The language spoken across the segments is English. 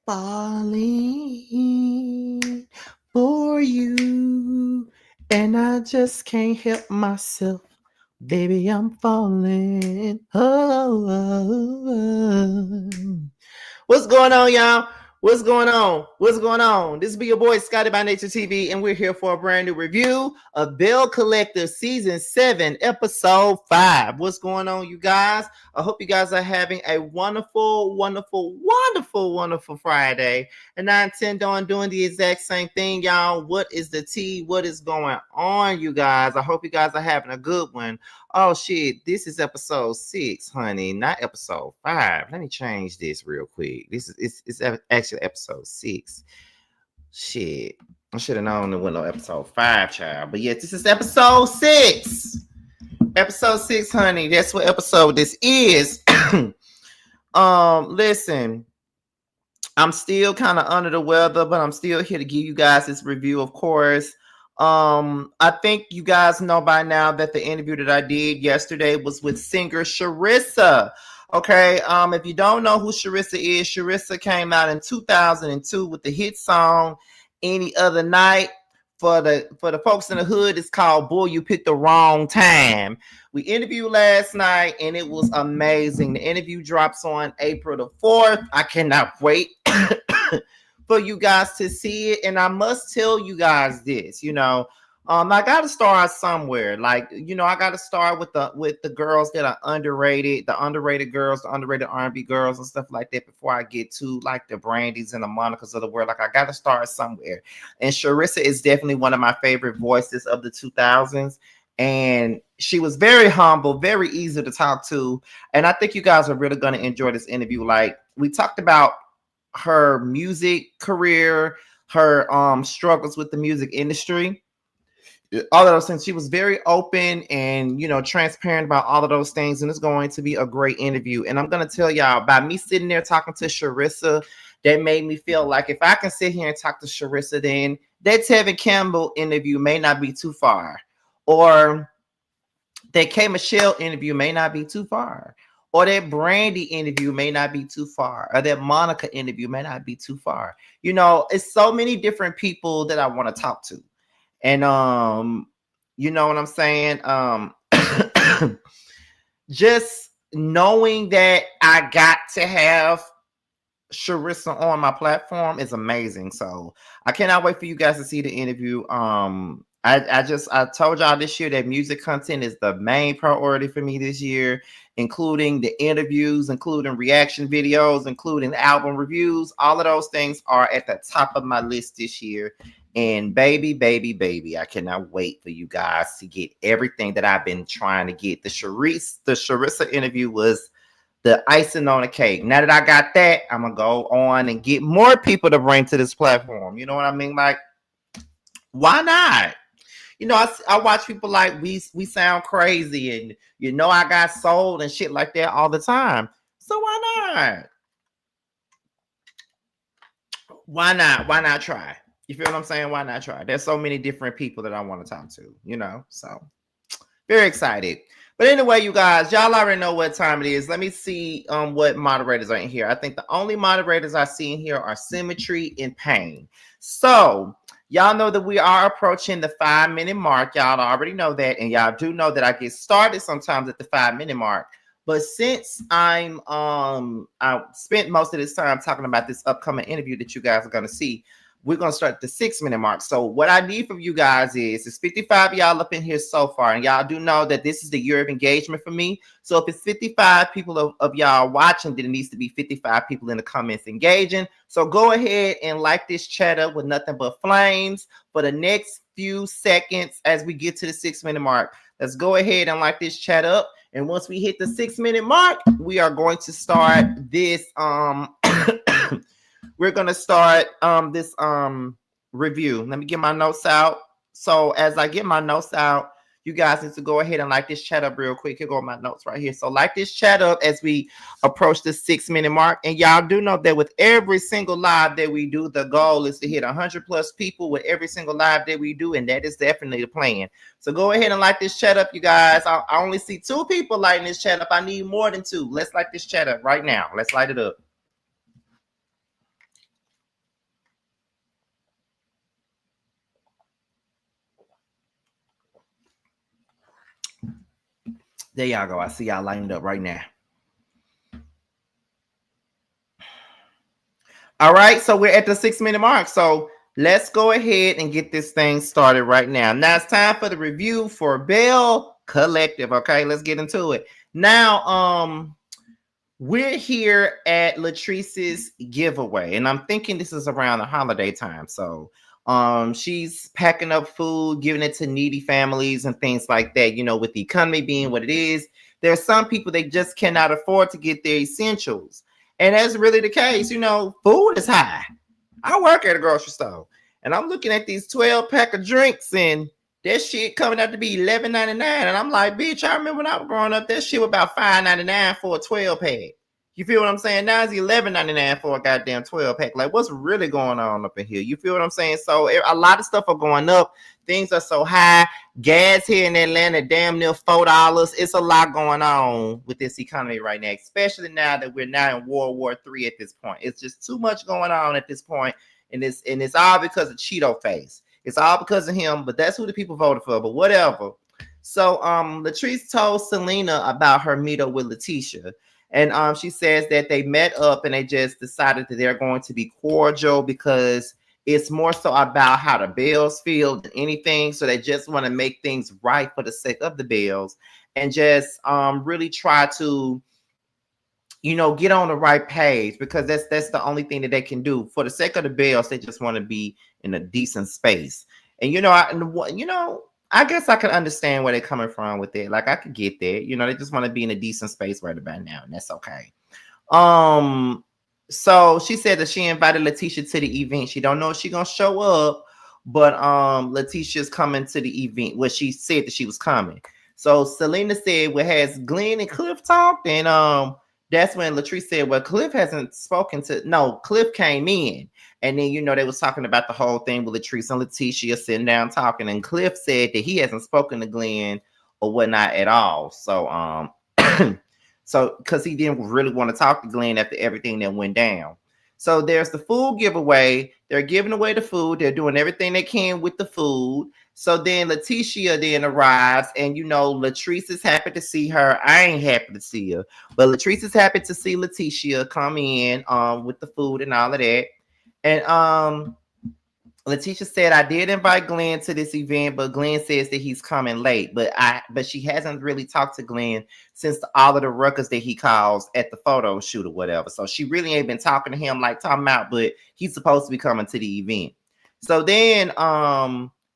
falling for you, and I just can't help myself. Baby, I'm falling. Oh. What's going on, y'all? What's going on? What's going on? This be your boy Scotty by Nature TV, and we're here for a brand new review of Belle Collective Season 7, Episode 5. What's going on, you guys? I hope you guys are having a wonderful, wonderful, wonderful, wonderful Friday. And I intend on doing the exact same thing, y'all. What is the tea? What is going on, you guys? I hope you guys are having a good one. Oh shit, this is episode 6, honey, not episode 5. Let me change this real quick. This is it's actually episode 6. Shit. I should have known it went on episode 5, child. But yes, this is episode 6. Episode 6, honey. That's what episode this is. Listen. I'm still kind of under the weather, but I'm still here to give you guys this review, of course. I think you guys know by now that the interview that I did yesterday was with singer Sharissa. Okay, if you don't know who Sharissa came out in 2002 with the hit song Any Other Night. For the folks in the hood, it's called Boy, You Picked the Wrong Time. We interviewed last night and it was amazing. The interview drops on April the 4th. I cannot wait for you guys to see it. And I must tell you guys this, I gotta start somewhere. Like, I gotta start with the girls that are underrated, the underrated girls, the underrated R&B girls and stuff like that before I get to like the Brandys and the Monicas of the world. Like, I gotta start somewhere. And Sharissa is definitely one of my favorite voices of the 2000s. And she was very humble, very easy to talk to. And I think you guys are really gonna enjoy this interview. Like, we talked about her music career, her struggles with the music industry, all of those things. She was very open and transparent about all of those things, and it's going to be a great interview. And I'm going to tell y'all, by me sitting there talking to Sharissa, that made me feel like if I can sit here and talk to Sharissa, then that Tevin Campbell interview may not be too far, or that K Michelle interview may not be too far, or that Brandy interview may not be too far, or that Monica interview may not be too far. It's so many different people that I want to talk to. And you know what I'm saying? Just knowing that I got to have Sharissa on my platform is amazing. So I cannot wait for you guys to see the interview. I told y'all this year that music content is the main priority for me this year, including the interviews, including reaction videos, including album reviews. All of those things are at the top of my list this year. And baby, I cannot wait for you guys to get everything that I've been trying to get. The Sharissa interview was the icing on the cake. Now that I got that, I'm going to go on and get more people to bring to this platform. You know what I mean? Like, why not? I watch people like we sound crazy, and I got sold and shit like that all the time. So why not? Why not try? You feel what I'm saying? Why not try? There's so many different people that I want to talk to, so very excited. But anyway, you guys, y'all already know what time it is. Let me see what moderators are in here. I think the only moderators I see in here are Symmetry and Pain. So y'all know that we are approaching the 5-minute mark. Y'all already know that. And y'all do know that I get started sometimes at the 5-minute mark. But since I spent most of this time talking about this upcoming interview that you guys are going to see, we're going to start the 6-minute mark. So what I need from you guys is 55 y'all up in here so far. And y'all do know that this is the year of engagement for me. So if it's 55 people of y'all watching, then it needs to be 55 people in the comments engaging. So go ahead and like this chat up with nothing but flames for the next few seconds as we get to the 6-minute mark. Let's go ahead and like this chat up. And once we hit the 6-minute mark, we are going to start this we're going to start this review. Let me get my notes out. So as I get my notes out, you guys need to go ahead and like this chat up real quick. Here go my notes right here. So like this chat up as we approach the 6-minute mark. And y'all do know that with every single live that we do, the goal is to hit 100+ people with every single live that we do. And that is definitely the plan. So go ahead and like this chat up, you guys. I only see 2 people lighting this chat up. I need more than 2. Let's like this chat up right now. Let's light it up. There y'all go. I see y'all lined up right now. All right, so we're at the 6-minute mark. So let's go ahead and get this thing started right now. Now it's time for the review for Belle Collective. Okay, let's get into it. Now, we're here at Leticia's giveaway, and I'm thinking this is around the holiday time. So she's packing up food, giving it to needy families and things like that. You know, with the economy being what it is, there are some people they just cannot afford to get their essentials. And that's really the case. You know, food is high. I work at a grocery store, and I'm looking at these 12-pack of drinks, and that shit coming out to be $11.99. And I'm like, bitch, I remember when I was growing up, that shit was about $5.99 for a 12-pack. You feel what I'm saying? Now it's $11.99 for a goddamn 12-pack. Like, what's really going on up in here? You feel what I'm saying? So a lot of stuff are going up. Things are so high. Gas here in Atlanta, damn near $4. It's a lot going on with this economy right now, especially now that we're now in World War III at this point. It's just too much going on at this point, and it's all because of Cheeto Face. It's all because of him, but that's who the people voted for. But whatever. So Latrice told Selena about her meetup with Leticia. And she says that they met up and they just decided that they're going to be cordial because it's more so about how the Bells feel than anything. So they just want to make things right for the sake of the Bells and just really try to, you know, get on the right page, because that's the only thing that they can do for the sake of the Bells. They just want to be in a decent space. And I guess I can understand where they're coming from with it. Like, I could get that. You know, they just want to be in a decent space right about now, and that's okay. So she said that she invited Leticia to the event. She don't know if she's gonna show up, but Leticia's coming to the event. Well, she said that she was coming. So Selena said, well, has Glenn and Cliff talked? And that's when Latrice said, well, Cliff hasn't spoken to. No, Cliff came in. And then, you know, they was talking about the whole thing with Latrice and Leticia sitting down talking. And Cliff said that he hasn't spoken to Glenn or whatnot at all. So, so because he didn't really want to talk to Glenn after everything that went down. So there's the food giveaway. They're giving away the food. They're doing everything they can with the food. So then Leticia then arrives, and you know, Latrice is happy to see her. I ain't happy to see her, but Latrice is happy to see Leticia come in with the food and all of that. And Leticia said, I did invite Glenn to this event, but Glenn says that he's coming late. But she hasn't really talked to Glenn since all of the ruckus that he caused at the photo shoot or whatever. So she really ain't been talking to him, like talking about, but he's supposed to be coming to the event. So then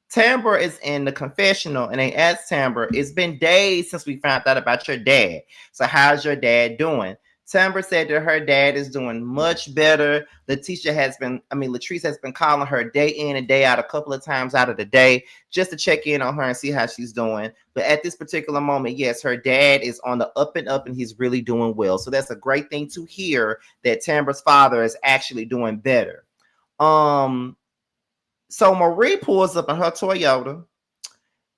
Tambra is in the confessional, and they asked Tambra, it's been days since we found out about your dad. So how's your dad doing? Tambra said that her dad is doing much better. Latrice has been calling her day in and day out a couple of times out of the day just to check in on her and see how she's doing. But at this particular moment, yes, her dad is on the up and up, and he's really doing well. So that's a great thing to hear, that Tambra's father is actually doing better. So Marie pulls up in her Toyota,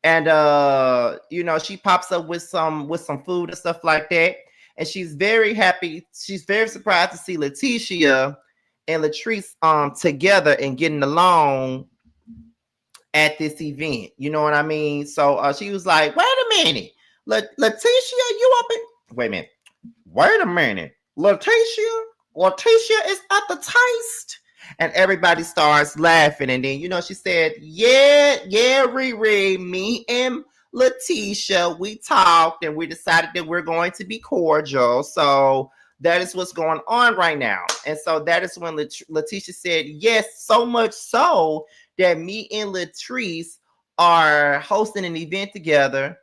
and you know, she pops up with some food and stuff like that. And she's very happy. She's very surprised to see Leticia and Latrice together and getting along at this event. You know what I mean? So she was like, wait a minute. Leticia, you up in... Wait a minute. Wait a minute. Leticia is at the taste. And everybody starts laughing. And then, you know, she said, yeah, Riri, me and Leticia, we talked and we decided that we're going to be cordial. So that is what's going on right now. And so that is when Leticia said, yes, so much so that me and Latrice are hosting an event together,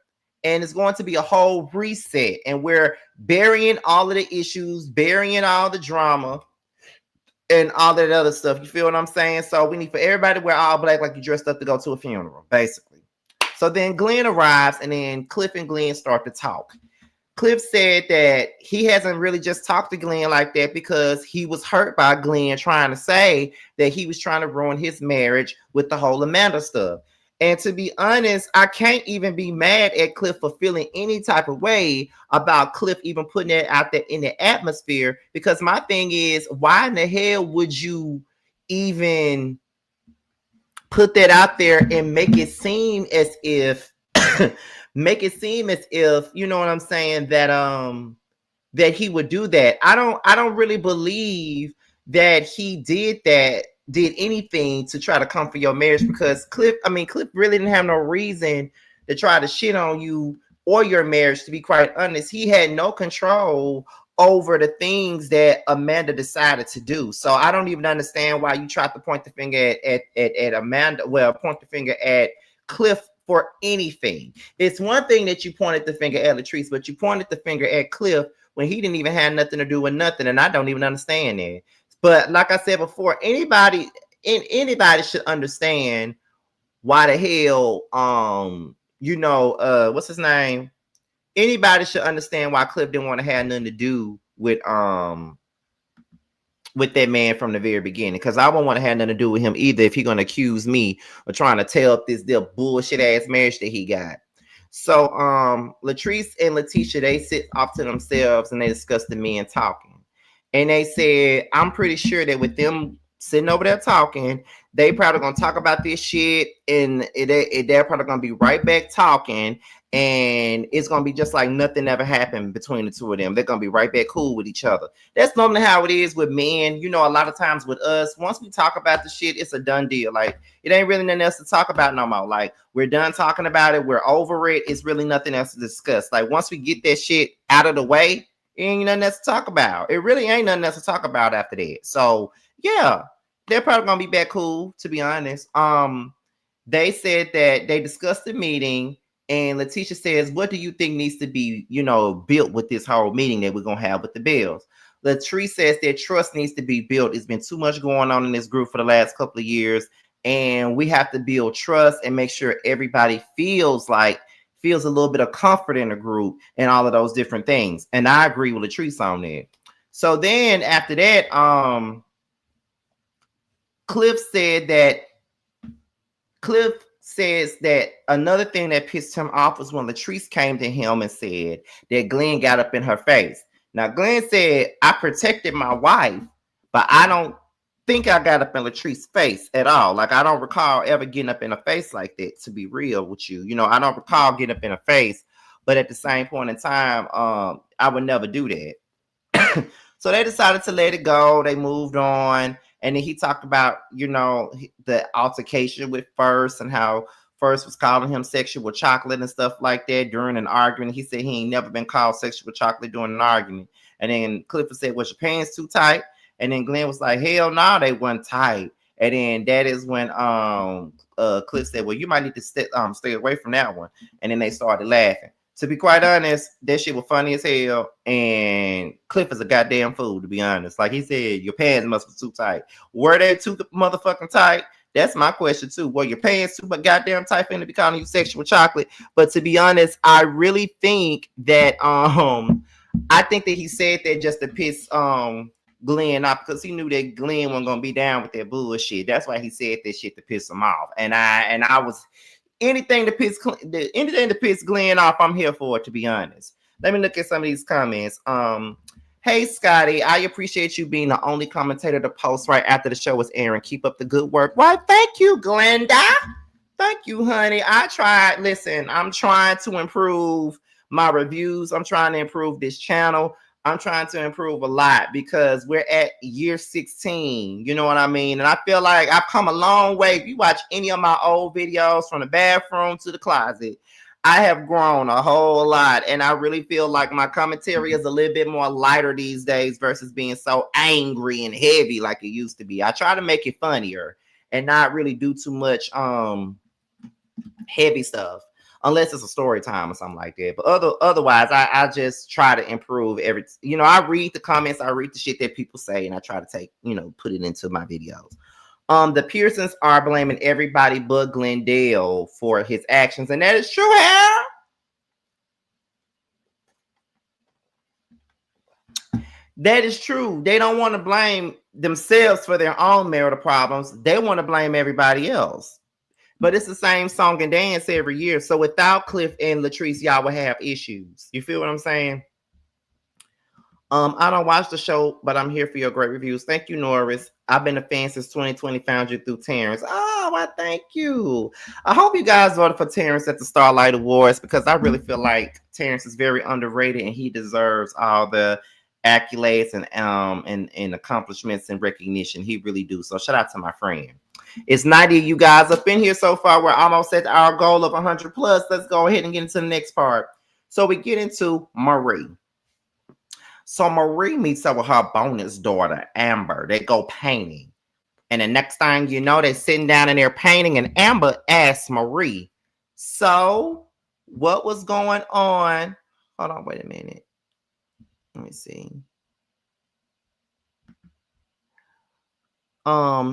and it's going to be a whole reset. And we're burying all of the issues, burying all the drama, and all that other stuff. You feel what I'm saying? So we need for everybody to wear all black like you dressed up to go to a funeral, basically. So then Glenn arrives, and then Cliff and Glenn start to talk. Cliff said that he hasn't really just talked to Glenn like that because he was hurt by Glenn trying to say that he was trying to ruin his marriage with the whole Amanda stuff. And to be honest, I can't even be mad at Cliff for feeling any type of way about Cliff even putting that out there in the atmosphere, because my thing is, why in the hell would you even put that out there and make it seem as if make it seem as if, you know what I'm saying, that that he would do that. I don't really believe that he did anything to try to comfort your marriage, because Cliff really didn't have no reason to try to shit on you or your marriage. To be quite honest, he had no control over the things that Amanda decided to do. So I don't even understand why you tried to point the finger at Amanda. Well, point the finger at Cliff for anything. It's one thing that you pointed the finger at Latrice, but you pointed the finger at Cliff when he didn't even have nothing to do with nothing, and I don't even understand that. But like I said before, anybody should understand why the hell what's his name? Anybody should understand why Cliff didn't want to have nothing to do with that man from the very beginning, because I won't want to have nothing to do with him either if he's going to accuse me of trying to tear up this bullshit ass marriage that he got. So Latrice and Leticia, they sit off to themselves and they discuss the men talking. And they said, I'm pretty sure that with them sitting over there talking, they probably gonna talk about this shit, and they're probably gonna be right back talking, and it's gonna be just like nothing ever happened between the two of them. They're gonna be right back cool with each other. That's normally how it is with men. You know, a lot of times with us, once we talk about the shit, it's a done deal. Like, it ain't really nothing else to talk about no more. Like, we're done talking about it, we're over it. It's really nothing else to discuss. Like, once we get that shit out of the way, it ain't nothing else to talk about. It really ain't nothing else to talk about after that. So yeah, they're probably gonna be back cool, to be honest. They said that they discussed the meeting, and Leticia says, what do you think needs to be, built with this whole meeting that we're gonna have with the Bells? Latrice says that trust needs to be built. It's been too much going on in this group for the last couple of years, and we have to build trust and make sure everybody feels a little bit of comfort in the group and all of those different things. And I agree with Latrice on that. So then after that, Cliff says that another thing that pissed him off was when Latrice came to him and said that Glenn got up in her face. Now, Glenn said, I protected my wife, but I don't think I got up in Latrice's face at all. Like, I don't recall ever getting up in her face like that, to be real with you. I don't recall getting up in her face, but at the same point in time, I would never do that. So they decided to let it go. They moved on. And then he talked about, the altercation with First, and how First was calling him sexual chocolate and stuff like that during an argument. He said he ain't never been called sexual chocolate during an argument. And then Clifford said, was your pants too tight? And then Glenn was like, hell no, they weren't tight. And then that is when Cliff said, well, you might need to stay away from that one. And then they started laughing. To be quite honest, that shit was funny as hell. And Cliff is a goddamn fool, to be honest. Like he said, your pants must be too tight. Were they too motherfucking tight? That's my question too. Were your pants too goddamn tight for to be calling you sexual chocolate? But to be honest, I really think that he said that just to piss Glenn off, because he knew that Glenn wasn't gonna be down with that bullshit. That's why he said that shit to piss him off. And I was anything to piss Glenn off, I'm here for it, to be honest. Let me look at some of these comments. Hey Scotty, I appreciate you being the only commentator to post right after the show was airing. Keep up the good work. Why, thank you, Glenda. Thank you, honey. I tried. Listen, I'm trying to improve my reviews. I'm trying to improve this channel. I'm trying to improve a lot, because we're at year 16. You know what I mean? And I feel like I've come a long way. If you watch any of my old videos from the bathroom to the closet, I have grown a whole lot. And I really feel like my commentary is a little bit more lighter these days versus being so angry and heavy like it used to be. I try to make it funnier and not really do too much heavy stuff, unless it's a story time or something like that. But otherwise, I just try to improve I read the comments, I read the shit that people say, and I try to take, put it into my videos. The Pearsons are blaming everybody but Glendale for his actions, and that is true, Hal. That is true. They don't want to blame themselves for their own marital problems. They want to blame everybody else. But it's the same song and dance every year. So without Cliff and Latrice, y'all would have issues. You feel what I'm saying? I don't watch the show, but I'm here for your great reviews. Thank you, Norris. I've been a fan since 2020. Found you through Terrence. Oh, I thank you. I hope you guys voted for Terrence at the Starlight Awards because I really feel like Terrence is very underrated and he deserves all the accolades and accomplishments and recognition. He really do. So shout out to my friend. It's 90 of you guys up in here so far. We're almost at our goal of 100 plus. Let's go ahead and get into the next part. So we get into Marie. So Marie meets up with her bonus daughter, Amber. They go painting. And the next thing you know, they're sitting down and they're painting. And Amber asks Marie, so what was going on? Hold on, wait a minute. Let me see.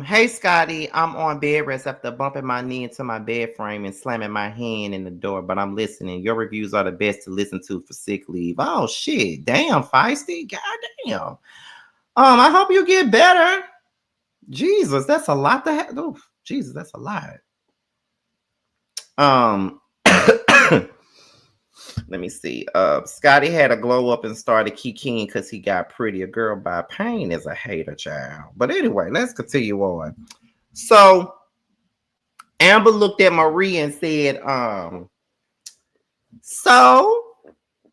Hey Scotty, I'm on bed rest after bumping my knee into my bed frame and slamming my hand in the door, but I'm listening. Your reviews are the best to listen to for sick leave. Oh shit, damn, feisty, goddamn. I hope you get better. Jesus, that's a lot to have. Oh, Jesus, that's a lot. Let me see. Scotty had a glow up and started kicking because he got pretty. A girl by pain is a hater, child. But anyway, let's continue on. So Amber looked at Marie and said, so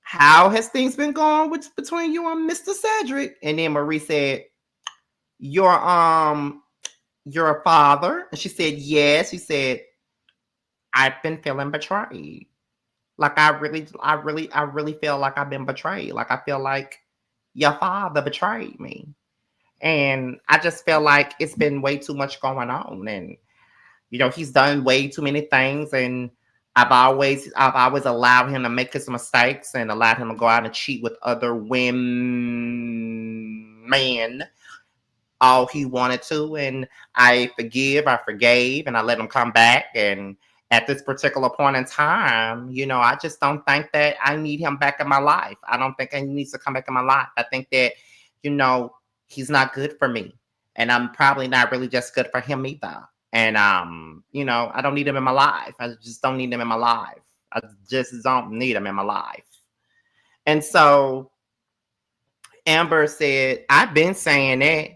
how has things been going between you and Mr. Cedric? And then Marie said, your father? And she said, yes. She said, I've been feeling betrayed. Like I really feel like I've been betrayed. Like I feel like your father betrayed me. And I just feel like it's been way too much going on. And he's done way too many things. And I've always allowed him to make his mistakes and allowed him to go out and cheat with other men all he wanted to. And I forgave, and I let him come back. And at this particular point in time, I just don't think that I need him back in my life. I don't think he needs to come back in my life. I think that, he's not good for me. And I'm probably not really just good for him either. And, I don't need him in my life. I just don't need him in my life. I just don't need him in my life. And so Amber said, I've been saying that.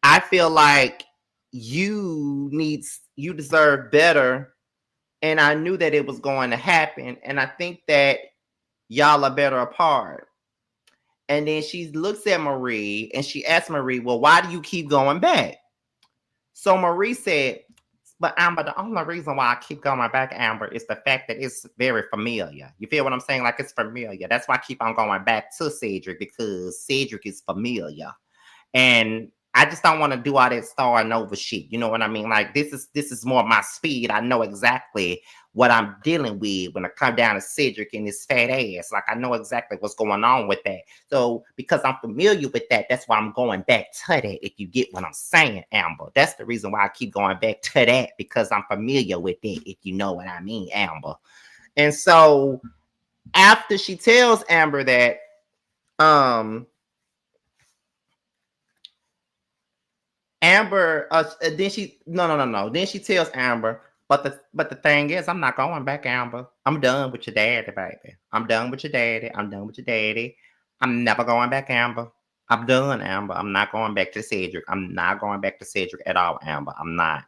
I feel like you deserve better. And I knew that it was going to happen. And I think that y'all are better apart. And then she looks at Marie and she asks Marie, well, why do you keep going back? So Marie said, but Amber, the only reason why I keep going back, Amber, is the fact that it's very familiar. You feel what I'm saying? Like it's familiar. That's why I keep on going back to Cedric, because Cedric is familiar. And I just don't want to do all that starting over shit. You know what I mean? Like this is more my speed. I know exactly what I'm dealing with when I come down to Cedric and his fat ass. Like I know exactly what's going on with that. So because I'm familiar with that, that's why I'm going back to that. If you get what I'm saying, Amber, that's the reason why I keep going back to that, because I'm familiar with it. If you know what I mean, Amber. And so after she tells Amber that, Amber, then she no. Then she tells Amber, but the thing is, I'm not going back, Amber. I'm done with your daddy, baby. I'm done with your daddy. I'm done with your daddy. I'm never going back, Amber. I'm done, Amber. I'm not going back to Cedric. I'm not going back to Cedric at all, Amber. I'm not.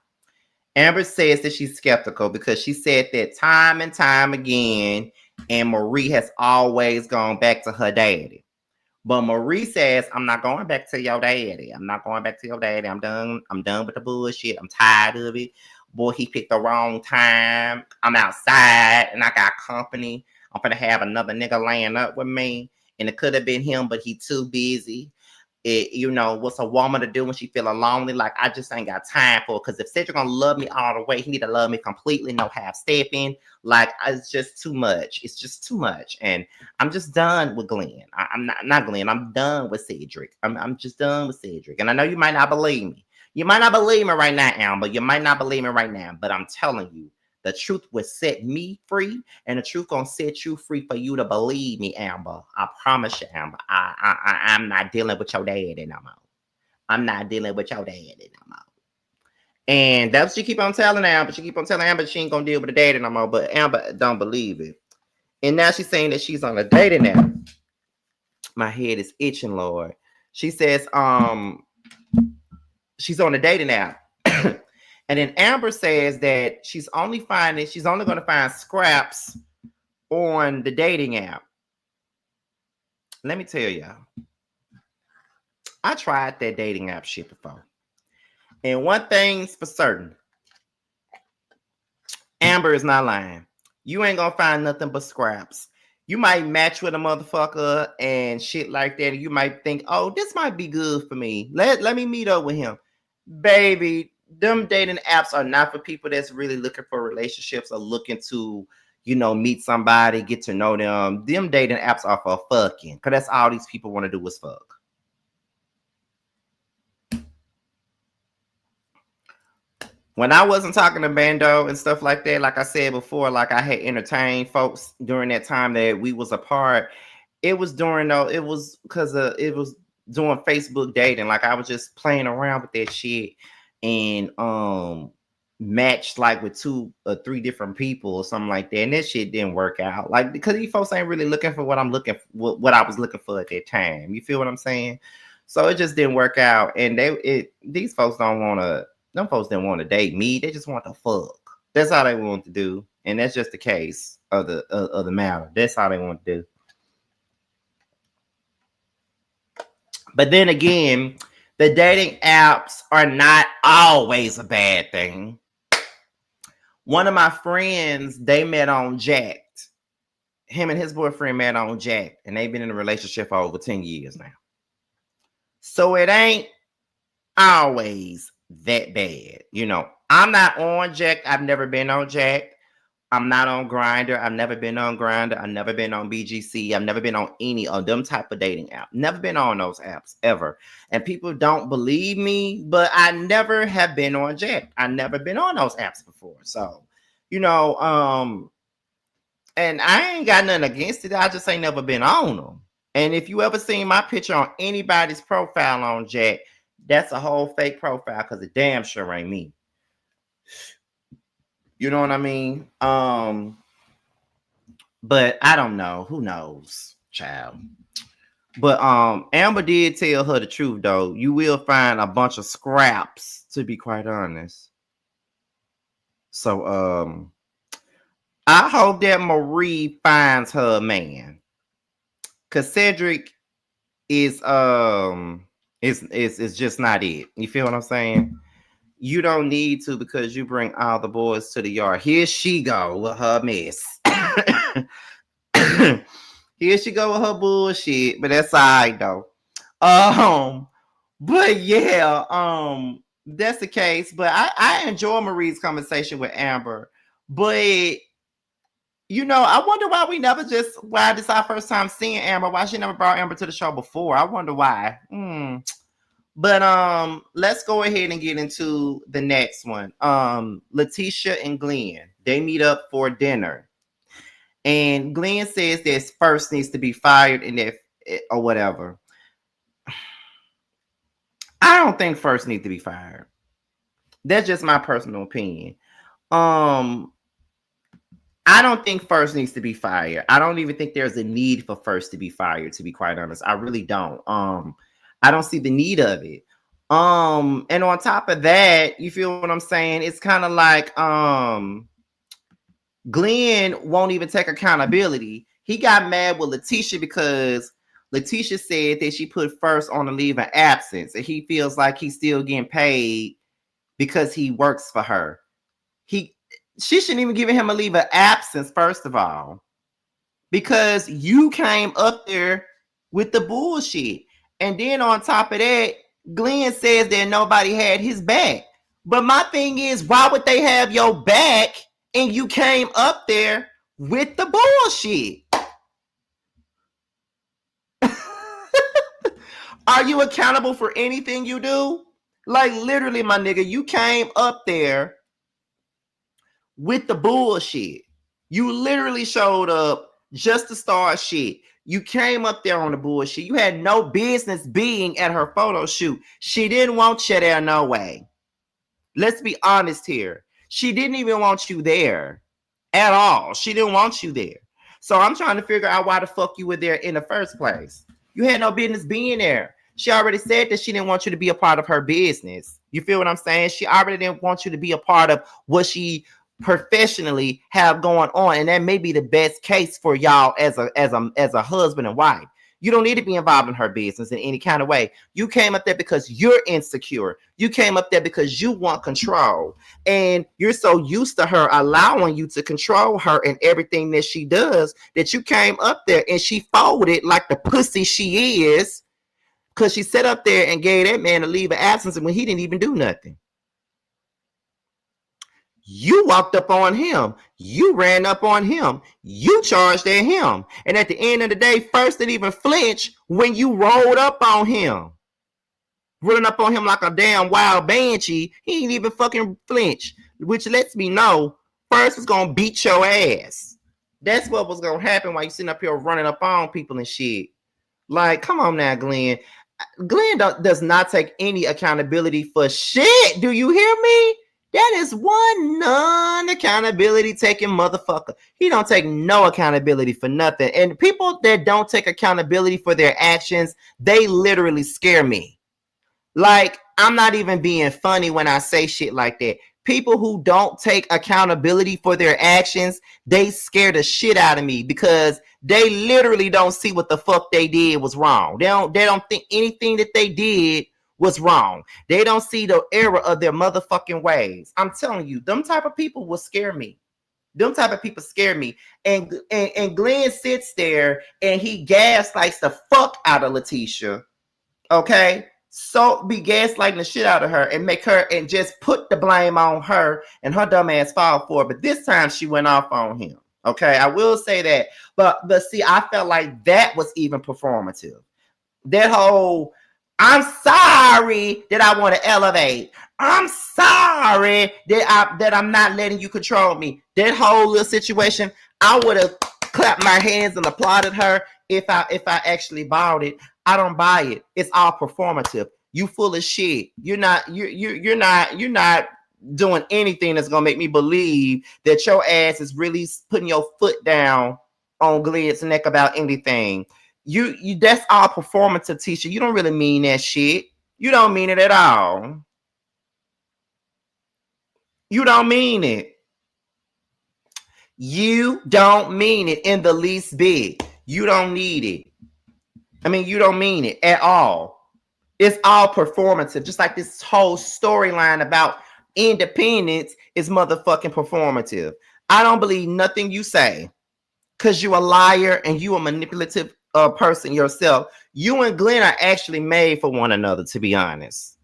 Amber says that she's skeptical because she said that time and time again, and Marie has always gone back to her daddy. But Marie says, I'm not going back to your daddy. I'm not going back to your daddy. I'm done. I'm done with the bullshit. I'm tired of it. Boy, he picked the wrong time. I'm outside and I got company. I'm gonna have another nigga laying up with me. And it could have been him, but he too busy. What's a woman to do when she feeling lonely? Like, I just ain't got time for it. Because if Cedric gonna love me all the way, he need to love me completely, no half stepping. Like, it's just too much. It's just too much. And I'm just done with Glenn. I'm not Glenn. I'm done with Cedric. I'm just done with Cedric. And I know you might not believe me. You might not believe me right now, Amber. You might not believe me right now. But I'm telling you, the truth will set me free, and the truth gonna set you free for you to believe me, Amber. I promise you, Amber. I'm not dealing with your daddy no more. I'm not dealing with your daddy no more. And that's what she keep on telling Amber. She keep on telling Amber she ain't gonna deal with the daddy no more. But Amber don't believe it. And now she's saying that she's on a dating app. My head is itching, Lord. She says, she's on a dating app. And then Amber says that she's only going to find scraps on the dating app. Let me tell y'all, I tried that dating app shit before. And one thing's for certain, Amber is not lying. You ain't gonna find nothing but scraps. You might match with a motherfucker and shit like that. And you might think, oh, this might be good for me. Let me meet up with him. Baby, them dating apps are not for people that's really looking for relationships or looking to, meet somebody, get to know them. Them dating apps are for fucking. Because that's all these people want to do is fuck. When I wasn't talking to Bando and stuff like that, like I said before, like I had entertained folks during that time that we was apart. It was because it was doing Facebook dating. Like I was just playing around with that shit and matched like with 2 or 3 different people or something like that. And that shit didn't work out. Like because these folks ain't really looking for what I was looking for at that time. You feel what I'm saying? So it just didn't work out. And these folks don't want to. Them folks didn't want to date me. They just want to fuck. That's all they want to do. And that's just the case of the matter. That's all they want to do. But then again, the dating apps are not always a bad thing. One of my friends, they met on Jacked. Him and his boyfriend met on Jacked. And they've been in a relationship for over 10 years now. So it ain't always that bad. I'm not on Jack. I've never been on Jack. I'm not on Grindr. I've never been on Grindr. I've never been on BGC. I've never been on any of them type of dating app. Never been on those apps ever. And people don't believe me, but I never have been on Jack. I've never been on those apps before. So, and I ain't got nothing against it. I just ain't never been on them. And if you ever seen my picture on anybody's profile on Jack, that's a whole fake profile because it damn sure ain't me. You know what I mean? But I don't know. Who knows, child? But Amber did tell her the truth, though. You will find a bunch of scraps, to be quite honest. So I hope that Marie finds her man. Cause Cedric is just not it. You feel what I'm saying? You don't need to because you bring all the boys to the yard. Here she go with her mess. Here she go with her bullshit, but that's all right though. But yeah, that's the case. But I enjoy Marie's conversation with Amber. But I wonder why this is our first time seeing Amber. Why she never brought Amber to the show before? I wonder why. But let's go ahead and get into the next one. Leticia and Glenn, they meet up for dinner. And Glenn says that First needs to be fired and that or whatever. I don't think First needs to be fired. That's just my personal opinion. I don't think First needs to be fired. I don't even think there's a need for First to be fired, to be quite honest. I really don't. I don't see the need of it. And on top of that, you feel what I'm saying? It's kind of like Glenn won't even take accountability. He got mad with Leticia because Leticia said that she put First on a leave of absence, and he feels like he's still getting paid because he works for her. She shouldn't even give him a leave of absence, first of all, because you came up there with the bullshit. And then on top of that, Glenn says that nobody had his back. But my thing is, why would they have your back and you came up there with the bullshit? Are you accountable for anything you do? Like literally, my nigga, you came up there with the bullshit. You literally showed up just to start shit. You came up there on the bullshit. You had no business being at her photo shoot. She didn't want you there no way. Let's be honest here. She didn't even want you there at all. She didn't want you there. So I'm trying to figure out why the fuck you were there in the first place. You had no business being there. She already said that she didn't want you to be a part of her business. You feel what I'm saying? She already didn't want you to be a part of what she professionally have going on, and that may be the best case for y'all as a husband and wife. You don't need to be involved in her business in any kind of way. You came up there because you're insecure. You came up there because you want control. And you're so used to her allowing you to control her and everything that she does that you came up there and she folded like the pussy she is because she sat up there and gave that man a leave of absence when he didn't even do nothing. You walked up on him. You ran up on him. You charged at him. And at the end of the day, first didn't even flinch when you rolled up on him. Running up on him like a damn wild banshee. He ain't even fucking flinch. Which lets me know first was gonna beat your ass. That's what was gonna happen while you sitting up here running up on people and shit. Like, come on now, Glenn. Glenn does not take any accountability for shit. Do you hear me? That is one non-accountability taking motherfucker. He don't take no accountability for nothing. And people that don't take accountability for their actions, they literally scare me. Like, I'm not even being funny when I say shit like that. People who don't take accountability for their actions, they scare the shit out of me because they literally don't see what the fuck they did was wrong. They don't think anything that they did was wrong. They don't see the error of their motherfucking ways. I'm telling you, them type of people will scare me. Them type of people scare me. And Glenn sits there and he gaslights the fuck out of Leticia. Okay? So be gaslighting the shit out of her and make her and just put the blame on her and her dumb ass fall for it. But this time she went off on him. Okay, I will say that. But see, I felt like that was even performative. That whole I'm sorry that I want to elevate. I'm sorry that I'm not letting you control me. That whole little situation, I would have clapped my hands and applauded her if I actually bought it. I don't buy it. It's all performative. You full of shit. You're not doing anything that's gonna make me believe that your ass is really putting your foot down on Glenn's neck about anything. You that's all performative, Tisha. You don't really mean that shit. You don't mean it at all. You don't mean it. You don't mean it in the least bit. You don't need it. I mean, you don't mean it at all. It's all performative. Just like this whole storyline about independence is motherfucking performative. I don't believe nothing you say because you a liar and you a manipulative person yourself. You and Glenn are actually made for one another, to be honest.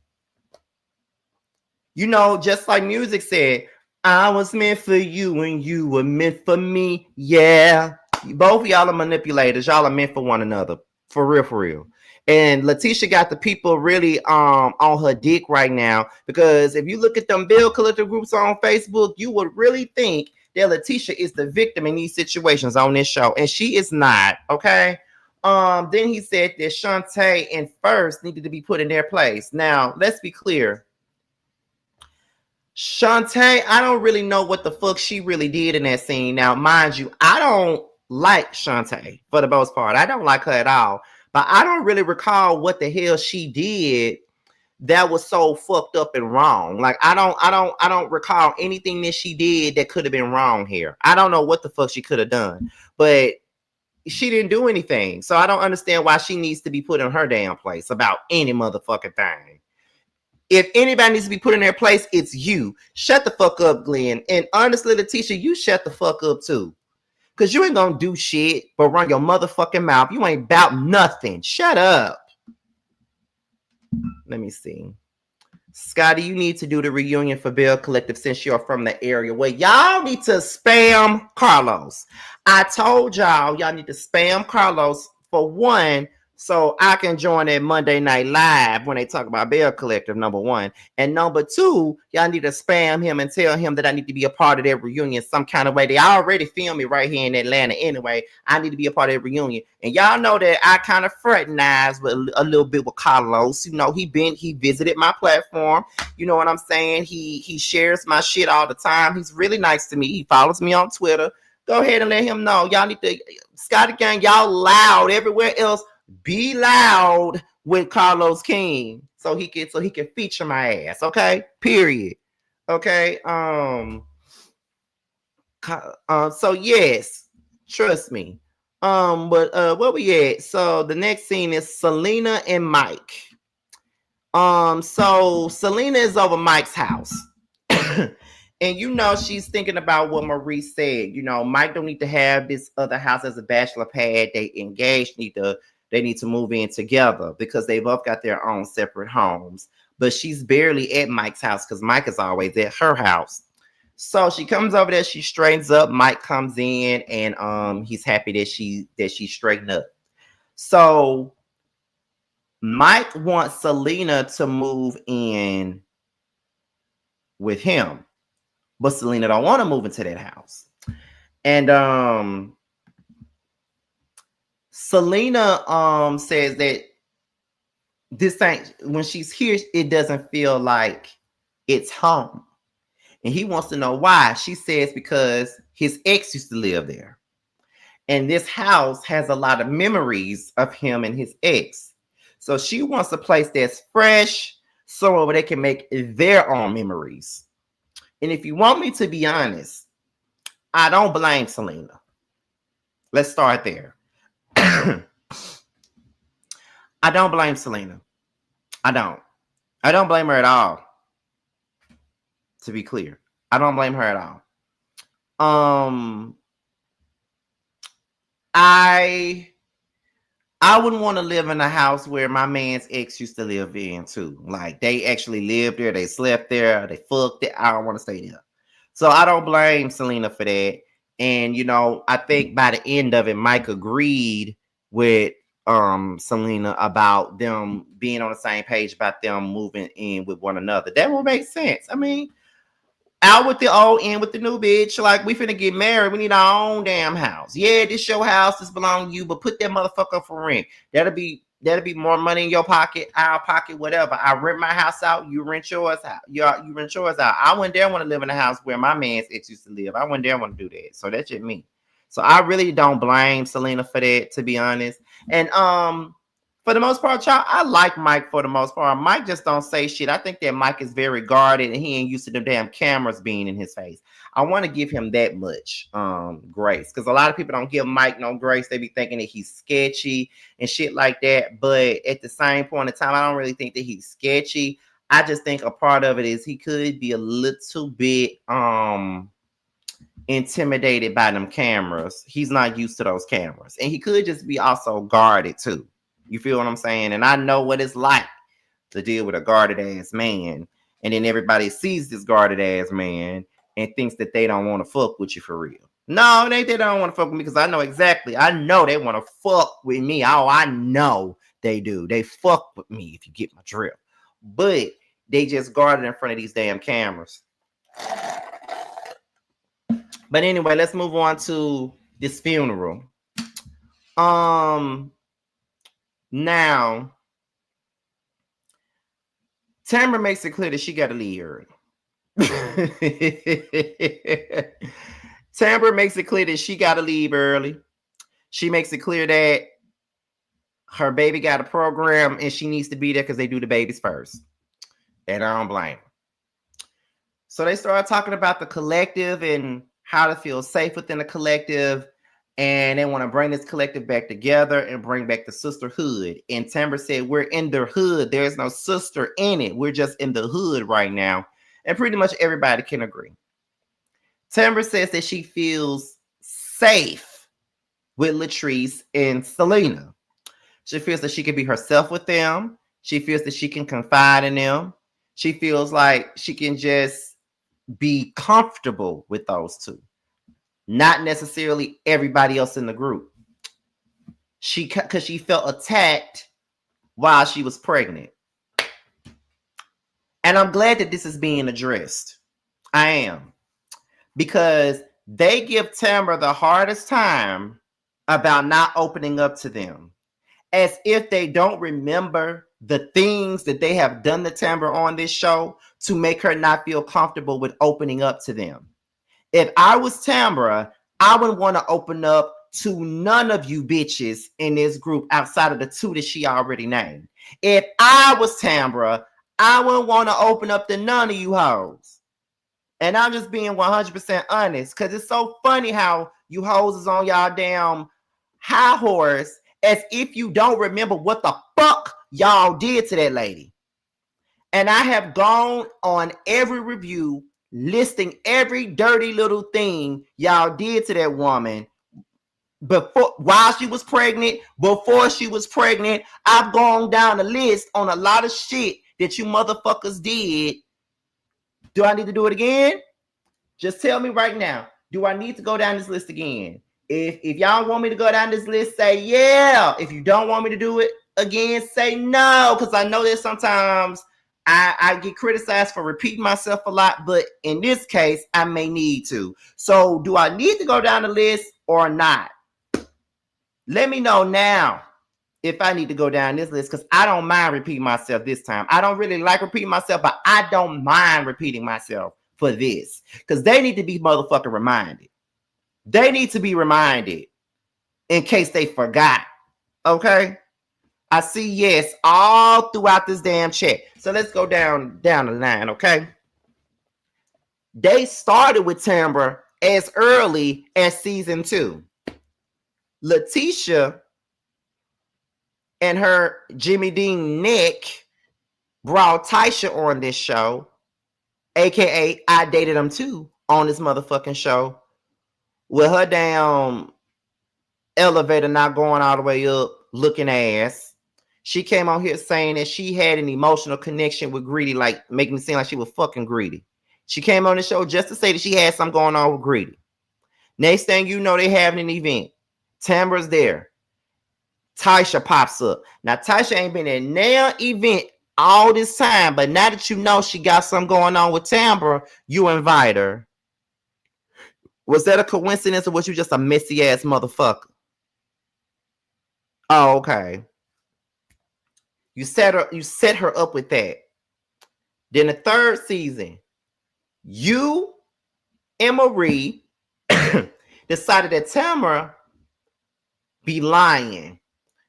You know, just like music said, I was meant for you and you were meant for me. Yeah. Both of y'all are manipulators. Y'all are meant for one another. For real, for real. And Leticia got the people really on her dick right now because if you look at them Belle Collective groups on Facebook, you would really think that Leticia is the victim in these situations on this show, and she is not. Okay. Then he said that Shantae and First needed to be put in their place. Now, let's be clear. Shantae, I don't really know what the fuck she really did in that scene. Now, mind you, I don't like Shantae for the most part. I don't like her at all. But I don't really recall what the hell she did that was so fucked up and wrong. Like I don't recall anything that she did that could have been wrong here. I don't know what the fuck she could have done. But she didn't do anything. So I don't understand why she needs to be put in her damn place about any motherfucking thing. If anybody needs to be put in their place, it's you. Shut the fuck up, Glenn. And honestly, Leticia, you shut the fuck up too. Because you ain't gonna do shit but run your motherfucking mouth. You ain't about nothing. Shut up. Let me see. Scotty, you need to do the reunion for Belle Collective since you're from the area. Well, y'all need to spam Carlos. I told y'all need to spam Carlos for one, so I can join that Monday Night Live when they talk about Belle Collective, number one. And number two, y'all need to spam him and tell him that I need to be a part of that reunion some kind of way. They already filmed me right here in Atlanta anyway. I need to be a part of that reunion. And y'all know that I kind of fraternize with a little bit with Carlos. You know, he visited my platform. You know what I'm saying? He shares my shit all the time. He's really nice to me. He follows me on Twitter. Go ahead and let him know. Y'all need to, Scotty Gang, y'all loud everywhere else be loud with Carlos King so he can feature my ass. Okay, period. Okay. So yes, trust me. But where we at? So the next scene is Selena and Mike. So Selena is over Mike's house. And she's thinking about what Marie said. Mike don't need to have this other house as a bachelor pad. They engaged, they need to move in together because they both got their own separate homes. But she's barely at Mike's house because Mike is always at her house. So she comes over there, she straightens up. Mike comes in, and he's happy that she straightened up. So Mike wants Selena to move in with him, but Selena don't want to move into that house. And Selena says that this ain't, when she's here, it doesn't feel like it's home. And he wants to know why. She says because his ex used to live there. And this house has a lot of memories of him and his ex. So she wants a place that's fresh, somewhere where they can make their own memories. And if you want me to be honest, I don't blame Selena. Let's start there. I don't blame Selena. I don't blame her at all. To be clear, I don't blame her at all. I wouldn't want to live in a house where my man's ex used to live in too. Like they actually lived there, they slept there, they fucked it. I don't want to stay there. So I don't blame Selena for that. And I think by the end of it, Mike agreed with Selena about them being on the same page about them moving in with one another. That would make sense. I mean, out with the old, in with the new, bitch. Like, we finna get married. We need our own damn house. Yeah, this your house. This belong to you, but put that motherfucker for rent. That'll be more money in your pocket, our pocket, whatever. I rent my house out. You rent yours out. You rent yours out. I wouldn't dare want to live in a house where my man's ex used to live. I wouldn't dare want to do that. So that's just me. So I really don't blame Selena for that, to be honest. And for the most part, y'all, I like Mike for the most part. Mike just don't say shit. I think that Mike is very guarded and he ain't used to them damn cameras being in his face. I want to give him that much grace, because a lot of people don't give Mike no grace. They be thinking that he's sketchy and shit like that. But at the same point in time, I don't really think that he's sketchy. I just think a part of it is he could be a little bit intimidated by them cameras. He's not used to those cameras. And he could just be also guarded too. You feel what I'm saying? And I know what it's like to deal with a guarded ass man. And then everybody sees this guarded ass man and thinks that they don't want to fuck with you for real. No, they don't want to fuck with me, because I know exactly. I know they want to fuck with me. Oh, I know they do. They fuck with me, if you get my drift. But they just guarded in front of these damn cameras. But anyway, let's move on to this funeral. Now, Tamara makes it clear that she got to leave early. Tamara makes it clear that she got to leave early. She makes it clear that her baby got a program and she needs to be there because they do the babies first. And I don't blame her. So they started talking about the collective and how to feel safe within the collective. And they want to bring this collective back together and bring back the sisterhood. And Tamara said, we're in the hood. There's no sister in it. We're just in the hood right now. And pretty much everybody can agree. Tamara says that she feels safe with Latrice and Selena. She feels that she can be herself with them. She feels that she can confide in them. She feels like she can just be comfortable with those two. Not necessarily everybody else in the group. Because she felt attacked while she was pregnant. And I'm glad that this is being addressed. I am. Because they give Tamara the hardest time about not opening up to them. As if they don't remember the things that they have done to Tamara on this show to make her not feel comfortable with opening up to them. If I was Tamara, I would want to open up to none of you bitches in this group outside of the two that she already named. If I was Tambra, I wouldn't want to open up to none of you hoes. And I'm just being 100% honest, because it's so funny how you hoes is on y'all damn high horse as if you don't remember what the fuck y'all did to that lady. And I have gone on every review listing every dirty little thing y'all did to that woman while she was pregnant, before she was pregnant. I've gone down the list on a lot of shit that you motherfuckers did. Do I need to do it again? Just tell me right now. Do I need to go down this list again? If y'all want me to go down this list, say yeah. If you don't want me to do it again, say no. Because I know that sometimes I get criticized for repeating myself a lot, but in this case, I may need to. So do I need to go down the list or not? Let me know now if I need to go down this list, because I don't mind repeating myself this time. I don't really like repeating myself, but I don't mind repeating myself for this, because they need to be motherfucking reminded. They need to be reminded in case they forgot. Okay? I see yes all throughout this damn chat. So let's go down the line, okay? They started with Tambra as early as season 2. Leticia and her Jimmy Dean Nick brought Tysha on this show, aka I dated them too, on this motherfucking show, with her damn elevator not going all the way up looking ass. She came on here saying that she had an emotional connection with Greedy, like making it seem like she was fucking Greedy. She came on the show just to say that she had something going on with Greedy. Next thing you know, they having an event. Tambra's there. Tysha pops up. Now, Tysha ain't been in their event all this time, but now that you know she got something going on with Tambra, you invite her. Was that a coincidence, or was you just a messy ass motherfucker? Oh, okay. You set her up with that. Then the third season, you and Marie decided that Tamra be lying,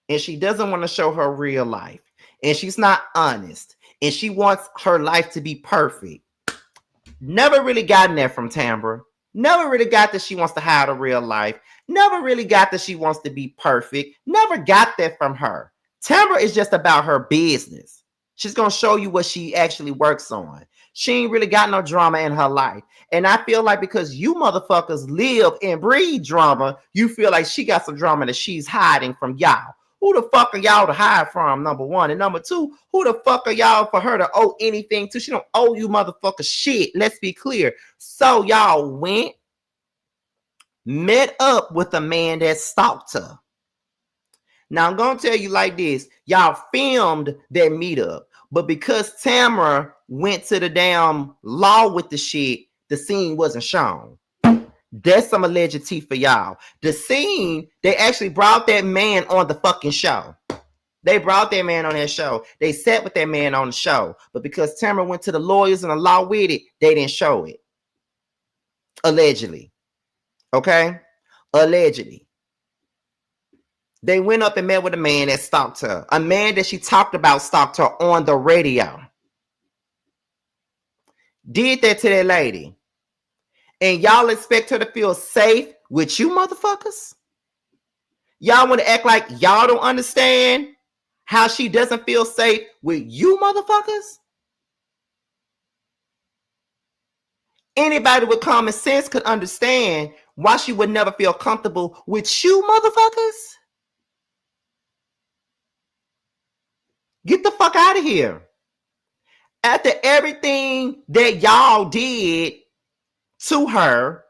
and she doesn't want to show her real life, and she's not honest, and she wants her life to be perfect. Never really gotten that from Tambra. Never really got that she wants to hide her real life. Never really got that she wants to be perfect. Never got that from her. Tambra is just about her business. She's going to show you what she actually works on. She ain't really got no drama in her life. And I feel like because you motherfuckers live and breathe drama, you feel like she got some drama that she's hiding from y'all. Who the fuck are y'all to hide from, number one? And number two, who the fuck are y'all for her to owe anything to? She don't owe you motherfuckers shit. Let's be clear. So y'all went, met up with a man that stalked her. Now I'm going to tell you like this. Y'all filmed that meetup. But because Tamra went to the damn law with the shit, the scene wasn't shown. That's some alleged tea for y'all. The scene, they actually brought that man on the fucking show. They brought that man on that show. They sat with that man on the show. But because Tamra went to the lawyers and the law with it, they didn't show it. Allegedly. Okay? Allegedly. They went up and met with a man that stalked her. A man that she talked about stalked her on the radio. Did that to that lady. And y'all expect her to feel safe with you motherfuckers? Y'all want to act like y'all don't understand how she doesn't feel safe with you motherfuckers? Anybody with common sense could understand why she would never feel comfortable with you motherfuckers. Get the fuck out of here. After everything that y'all did to her,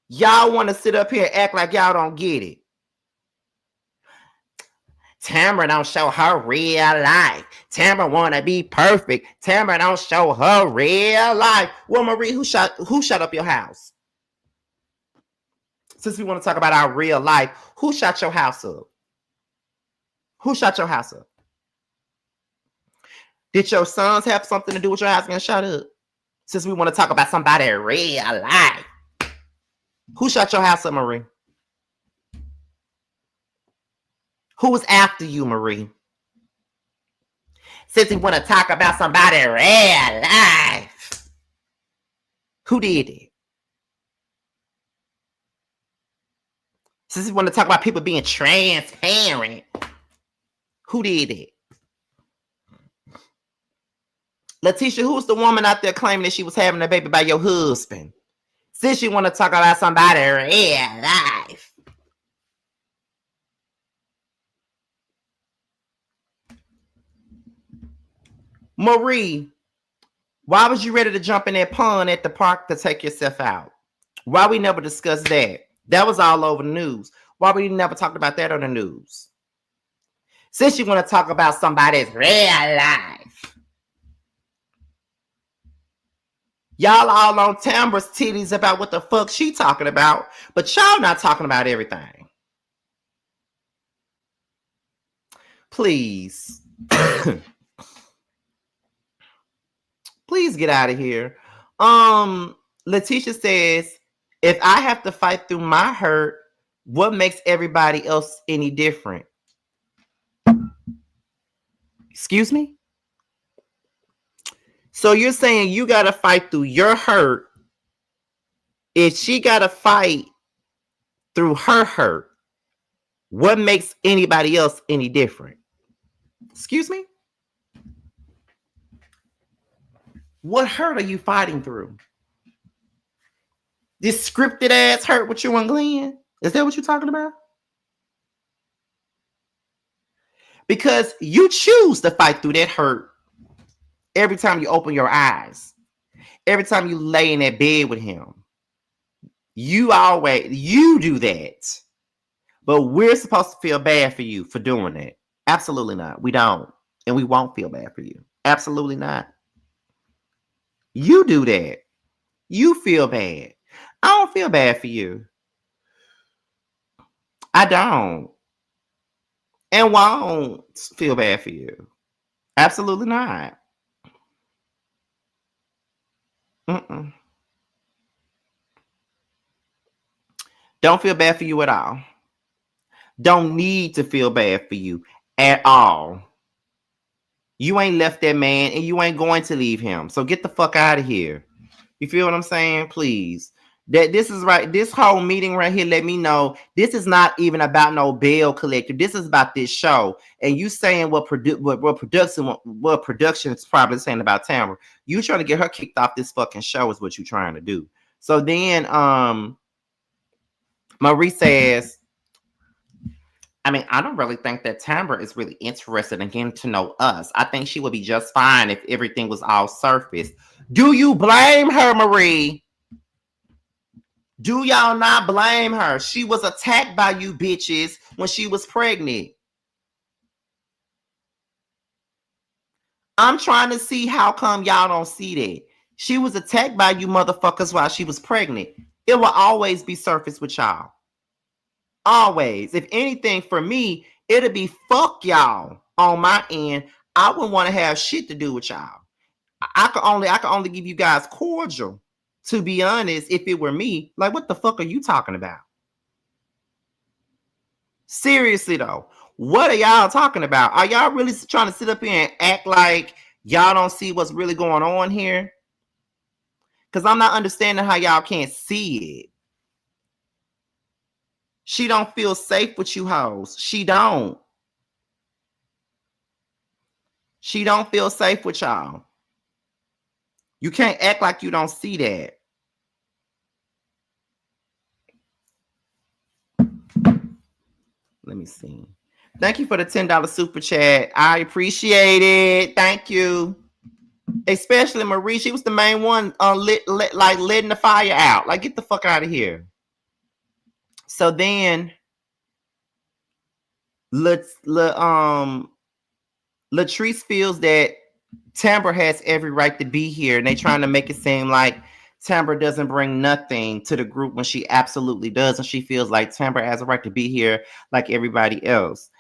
y'all want to sit up here and act like y'all don't get it. Tamra don't show her real life. Tamra want to be perfect. Tamra don't show her real life. Well, Marie, who shut up your house? Since we want to talk about our real life, who shot your house up? Who shot your house up? Did your sons have something to do with your house getting shot up? Since we want to talk about somebody real life. Who shot your house up, Marie? Who's after you, Marie? Since you want to talk about somebody in real life. Who did it? Since you want to talk about people being transparent. Who did it? Leticia, who's the woman out there claiming that she was having a baby by your husband? Since you want to talk about somebody in real life. Marie, why was you ready to jump in that pond at the park to take yourself out? Why we never discussed that? That was all over the news. Why we never talked about that on the news? Since you want to talk about somebody's real life. Y'all all on Tambra's titties about what the fuck she talking about, but y'all not talking about everything. Please. Please get out of here. Leticia says, if I have to fight through my hurt, what makes everybody else any different? Excuse me? So you're saying you got to fight through your hurt if she got to fight through her hurt? What makes anybody else any different? Excuse me? What hurt are you fighting through? This scripted ass hurt with you and Glenn? Is that what you're talking about? Because you choose to fight through that hurt every time you open your eyes. Every time you lay in that bed with him. You do that. But we're supposed to feel bad for you for doing that. Absolutely not. We don't. And we won't feel bad for you. Absolutely not. You do that. You feel bad. I don't feel bad for you. I don't. And won't feel bad for you. Absolutely not. Mm-mm. Don't feel bad for you at all. Don't need to feel bad for you at all. You ain't left that man and you ain't going to leave him. So get the fuck out of here. You feel what I'm saying? Please. That this is right. This whole meeting right here let me know this is not even about no Belle Collective. This is about this show. And you saying what production is probably saying about Tamara. You trying to get her kicked off this fucking show is what you trying to do. So then Marie says, I mean, I don't really think that Tamara is really interested in getting to know us. I think she would be just fine if everything was all surface. Do you blame her, Marie? Do y'all not blame her? She was attacked by you bitches when she was pregnant. I'm trying to see how come y'all don't see that. She was attacked by you motherfuckers while she was pregnant. It will always be surface with y'all. Always. If anything, for me, it'll be fuck y'all on my end. I wouldn't want to have shit to do with y'all. I could only give you guys cordial. To be honest, if it were me, like what the fuck are you talking about? Seriously though, what are y'all talking about? Are y'all really trying to sit up here and act like y'all don't see what's really going on here? Because I'm not understanding how y'all can't see it. She don't feel safe with you hoes. She don't. She don't feel safe with y'all. You can't act like you don't see that. Let me see. Thank you for the $10 super chat. I appreciate it. Thank you. Especially Marie. She was the main one letting the fire out. Like, get the fuck out of here. So then Latrice feels that Tamra has every right to be here, and they trying to make it seem like Tamra doesn't bring nothing to the group when she absolutely does, and she feels like Tamra has a right to be here like everybody else.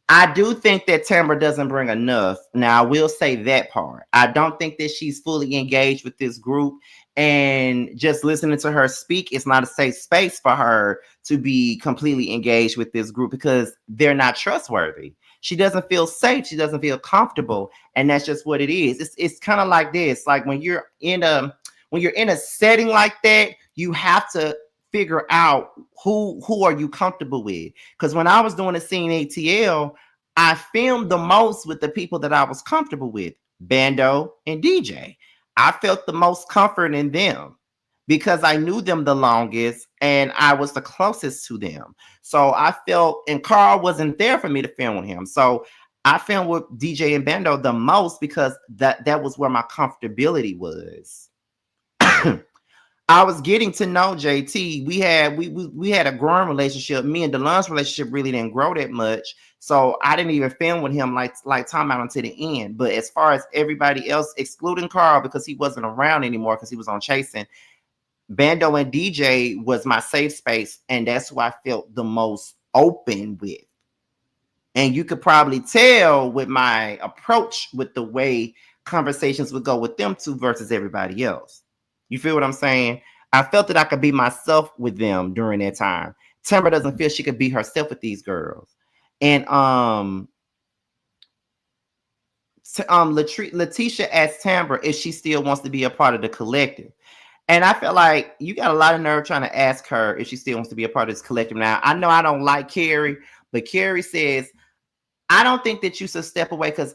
I do think that Tamara doesn't bring enough. Now, I will say that part. I don't think that she's fully engaged with this group. And just listening to her speak, it's not a safe space for her to be completely engaged with this group because they're not trustworthy. She doesn't feel safe. She doesn't feel comfortable. And that's just what it is. It's kind of like this. Like when you're in a setting like that, you have to figure out who are you comfortable with. Because when I was doing the scene ATL, I filmed the most with the people that I was comfortable with, Bando and DJ. I felt the most comfort in them because I knew them the longest and I was the closest to them. So I felt, and Carl wasn't there for me to film with him. So I filmed with DJ and Bando the most because that was where my comfortability was. I was getting to know JT. We had a growing relationship. Me and Delon's relationship really didn't grow that much. So I didn't even film with him like time out until the end. But as far as everybody else, excluding Carl because he wasn't around anymore because he was on chasing, Bando and DJ was my safe space, and that's who I felt the most open with. And you could probably tell with my approach with the way conversations would go with them two versus everybody else. You feel what I'm saying? I felt that I could be myself with them during that time. Tamara doesn't feel she could be herself with these girls. And Leticia asked Tamara if she still wants to be a part of the collective. And I feel like you got a lot of nerve trying to ask her if she still wants to be a part of this collective. Now, I know I don't like Carrie, but Carrie says, I don't think that you should step away because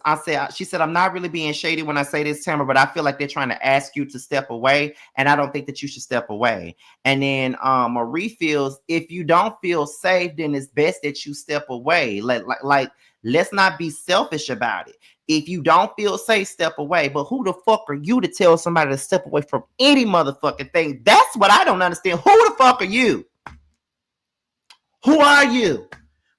she said, I'm not really being shady when I say this, Tamara, but I feel like they're trying to ask you to step away. And I don't think that you should step away. And then Marie feels if you don't feel safe, then it's best that you step away. Like, let's not be selfish about it. If you don't feel safe, step away. But who the fuck are you to tell somebody to step away from any motherfucking thing? That's what I don't understand. Who the fuck are you? Who are you?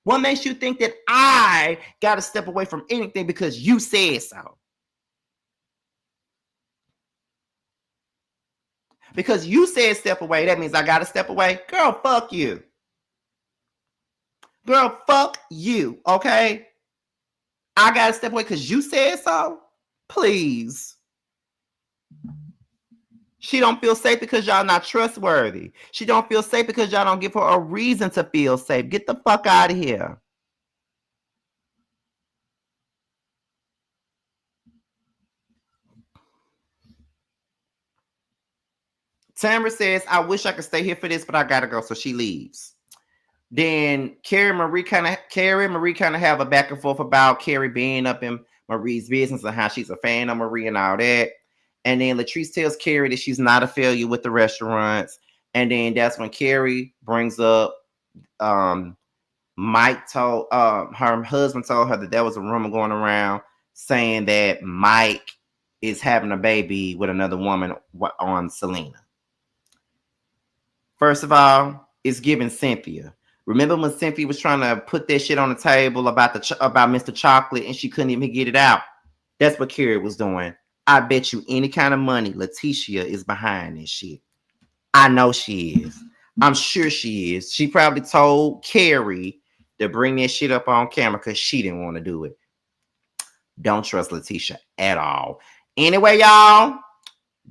What makes you think that I got to step away from anything because you said so? Because you said step away, that means I got to step away? Girl, fuck you. Girl, fuck you, okay? I got to step away because you said so? Please. She don't feel safe because y'all not trustworthy. She don't feel safe because y'all don't give her a reason to feel safe. Get the fuck out of here. Tamara says, I wish I could stay here for this, but I gotta go. So she leaves. Then Carrie and Marie kind of have a back and forth about Carrie being up in Marie's business and how she's a fan of Marie and all that. And then Latrice tells Carrie that she's not a failure with the restaurants. And then that's when Carrie brings up Mike told her husband told her that there was a rumor going around saying that Mike is having a baby with another woman on Selena. First of all, it's giving Cynthia. Remember when Cynthia was trying to put that shit on the table about about Mr. Chocolate and she couldn't even get it out? That's what Carrie was doing. I bet you any kind of money Leticia is behind this shit. I know she is. I'm sure she is. She probably told Carrie to bring that shit up on camera because she didn't want to do it. Don't trust Leticia at all. Anyway, y'all,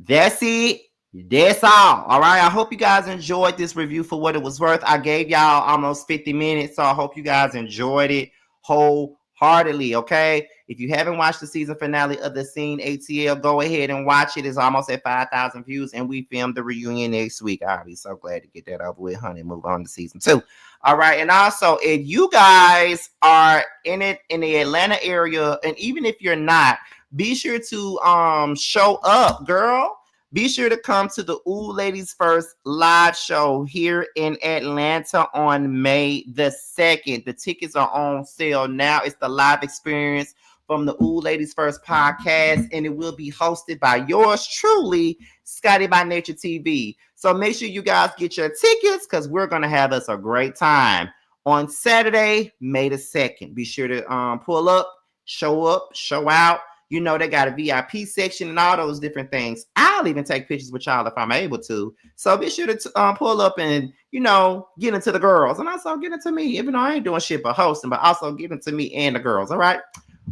that's it. That's all. All right. I hope you guys enjoyed this review for what it was worth. I gave y'all almost 50 minutes, so I hope you guys enjoyed it wholeheartedly. Okay. If you haven't watched the season finale of The Scene ATL, go ahead and watch it. It's almost at 5,000 views, and we filmed the reunion next week. I'll be so glad to get that over with, honey. Move on to season 2. All right. And also, if you guys are in the Atlanta area, and even if you're not, be sure to show up, girl. Be sure to come to the Ooh Ladies First live show here in Atlanta on May the 2nd. The tickets are on sale now. It's the live experience from the Ooh Ladies First podcast, and it will be hosted by yours truly, Scotty by Nature TV. So make sure you guys get your tickets because we're going to have us a great time on Saturday, May the 2nd. Be sure to pull up, show out. You know, they got a VIP section and all those different things. I'll even take pictures with y'all if I'm able to. So be sure to pull up and, you know, get into the girls and also get into me, even though I ain't doing shit but hosting, but also get into me and the girls. All right.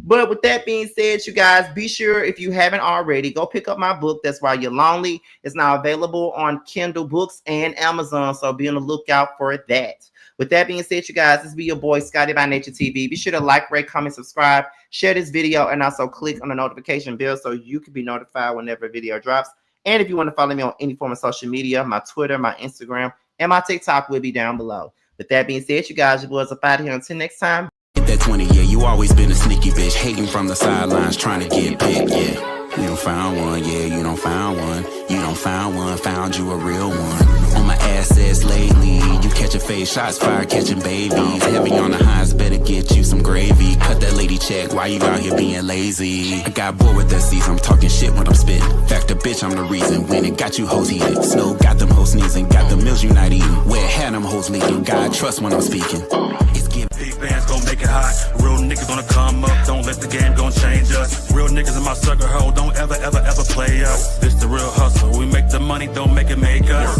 But with that being said, you guys, be sure, if you haven't already, go pick up my book, That's Why You're Lonely. It's now available on Kindle Books and Amazon, so be on the lookout for that. With that being said, you guys, this be your boy, Scotty by Nature TV. Be sure to like, rate, comment, subscribe, share this video, and also click on the notification bell so you can be notified whenever a video drops. And if you want to follow me on any form of social media, my Twitter, my Instagram, and my TikTok will be down below. With that being said, you guys, your boys up out of here. Until next time. Get that 20, yeah, you always been a sneaky bitch, hating from the sidelines, trying to get picked, yeah. You don't found one, yeah, you don't found one. You don't found one, found you a real one. On my assets lately, you catch a face, shots fired, catching babies. Heavy on the highs, better get you some gravy. Cut that lady check, why you out here being lazy? I got bored with that season, I'm talking shit when I'm spitting. Fact, a bitch, I'm the reason. When it got you hoes heated. Snow got them hoes sneezing, got the meals you not eating. Where had them hoes leaking, God trust when I'm speaking. It's giving. These bands gon' make it hot. Real niggas gonna come up. Don't let the game gon' change us. Real niggas in my sucker hole. Don't ever, ever, ever play us. This the real hustle. We make the money, don't make it make us.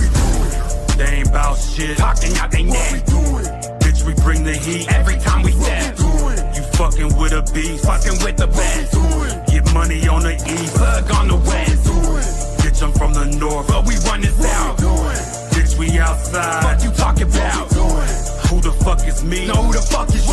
They ain't bout shit. Talking out they neck. Bitch, we bring the heat. Every time we step. You fucking with a beast. Fucking with the best. Get money on the east. Plug on the west. Bitch, I'm from the north. But we run this out. Bitch, we outside. What you talking about? Who the fuck is me? Know who the fuck is